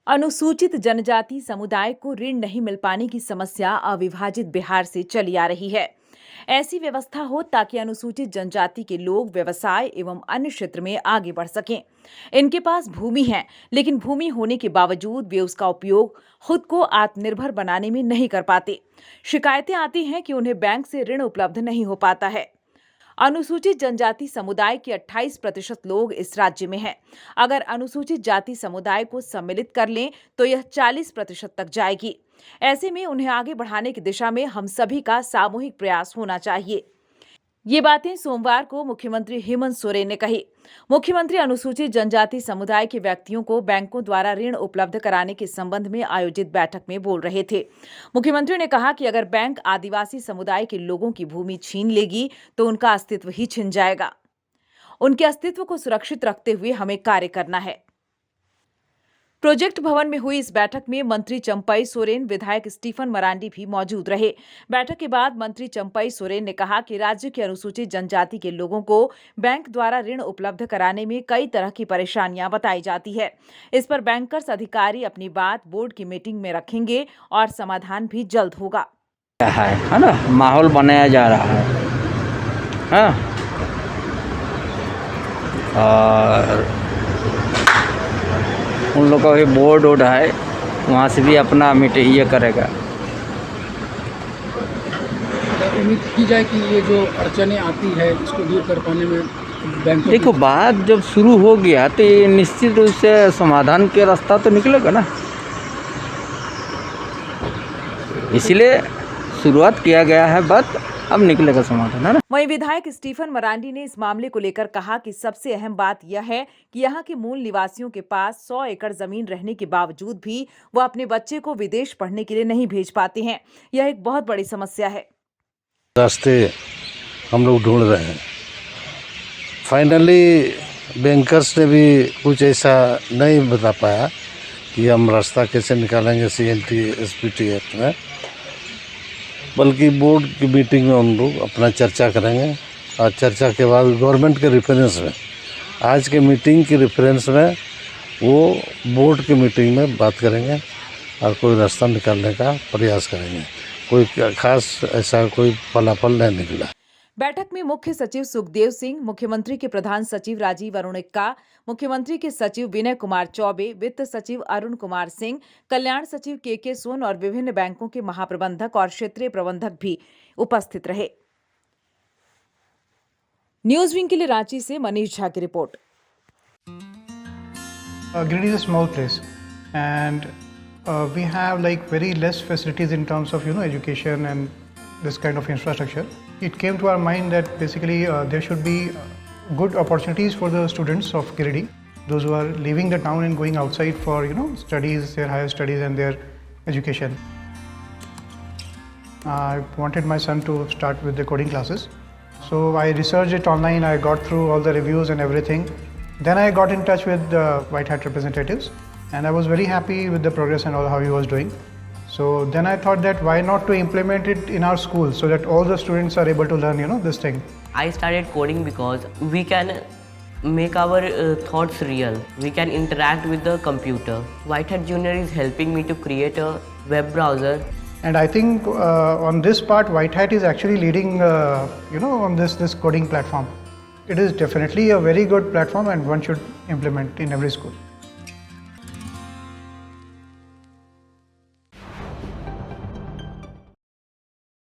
अनुसूचित जनजाति समुदाय को ऋण नहीं मिल पाने की समस्या अविभाजित बिहार से चली आ रही है। ऐसी व्यवस्था हो ताकि अनुसूचित जनजाति के लोग व्यवसाय एवं अन्य क्षेत्र में आगे बढ़ सकें। इनके पास भूमि है, लेकिन भूमि होने के बावजूद वे उसका उपयोग खुद को आत्मनिर्भर बनाने में नहीं कर पाते। शिकायतें आती हैं कि उन्हें बैंक से ऋण उपलब्ध नहीं हो पाता है। अनुसूचित जनजाति समुदाय के 28% लोग इस राज्य में हैं। अगर अनुसूचित जाति समुदाय को सम्मिलित कर लें तो यह 40% तक जाएगी। ऐसे में उन्हें आगे बढ़ाने की दिशा में हम सभी का सामूहिक प्रयास होना चाहिए। ये बातें सोमवार को मुख्यमंत्री हेमंत सोरेन ने कही। मुख्यमंत्री अनुसूचित जनजाति समुदाय के व्यक्तियों को बैंकों द्वारा ऋण उपलब्ध कराने के संबंध में आयोजित बैठक में बोल रहे थे। मुख्यमंत्री ने कहा कि अगर बैंक आदिवासी समुदाय के लोगों की भूमि छीन लेगी तो उनका अस्तित्व ही छिन जाएगा। उनके अस्तित्व को सुरक्षित रखते हुए हमें कार्य करना है। प्रोजेक्ट भवन में हुई इस बैठक में मंत्री चंपई सोरेन, विधायक स्टीफन मरांडी भी मौजूद रहे। बैठक के बाद मंत्री चंपई सोरेन ने कहा कि राज्य के अनुसूचित जनजाति के लोगों को बैंक द्वारा ऋण उपलब्ध कराने में कई तरह की परेशानियां बताई जाती है। इस पर बैंकर्स अधिकारी अपनी बात बोर्ड की मीटिंग में रखेंगे और समाधान भी जल्द होगा। है ना, माहौल बनाया जा रहा है। हाँ, और उन लोगों का भी बोर्ड वोर्ड है, वहाँ से भी अपना ये करेगा। उम्मीद की जाए कि ये जो अड़चनें आती है इसको दूर कर पाने में बैंक देखो, बात जब शुरू हो गया तो ये निश्चित रूप से समाधान के रास्ता तो निकलेगा ना, इसलिए शुरुआत किया गया है, बात अब निकलेगा समाधान, है ना। वहीं विधायक स्टीफन मरांडी ने इस मामले को लेकर कहा कि सबसे अहम बात यह है कि यहाँ के मूल निवासियों के पास 100 एकड़ जमीन रहने के बावजूद भी वो अपने बच्चे को विदेश पढ़ने के लिए नहीं भेज पाते हैं। यह एक बहुत बड़ी समस्या है। रास्ते हम लोग ढूंढ रहे हैं। फाइनली बैंकर्स ने भी कुछ ऐसा नहीं बता पाया कि हम रास्ता कैसे निकालेंगे CNT SPT एक्ट में, बल्कि बोर्ड की मीटिंग में हम लोग अपना चर्चा करेंगे और चर्चा के बाद गवर्नमेंट के रेफरेंस में, आज के मीटिंग के रेफरेंस में वो बोर्ड की मीटिंग में बात करेंगे और कोई रास्ता निकालने का प्रयास करेंगे। कोई खास ऐसा कोई फलाफल नहीं निकला। बैठक में मुख्य सचिव सुखदेव सिंह, मुख्यमंत्री के प्रधान सचिव राजीव अरुण एक्का, मुख्यमंत्री के सचिव विनय कुमार चौबे, वित्त सचिव अरुण कुमार सिंह, कल्याण सचिव के सोन और विभिन्न बैंकों के महाप्रबंधक और क्षेत्रीय प्रबंधक भी उपस्थित रहे। न्यूज विंग के लिए रांची से मनीष झा की report. Giridih is a small place, and we have like very less facilities in terms of education and this kind of infrastructure. It came to our mind that basically there should be good opportunities for the students of Giridih, those who are leaving the town and going outside for studies, their higher studies and their education. I wanted my son to start with the coding classes, so I researched it online. I got through all the reviews and everything. Then I got in touch with the White Hat representatives, and I was very happy with the progress and all how he was doing. So then I thought that why not to implement it in our school so that all the students are able to learn this thing. I started coding because we can make our thoughts real. We can interact with the computer. White Hat Junior is helping me to create a web browser. And I think on this part, White Hat is actually leading, on this coding platform. It is definitely a very good platform and one should implement in every school.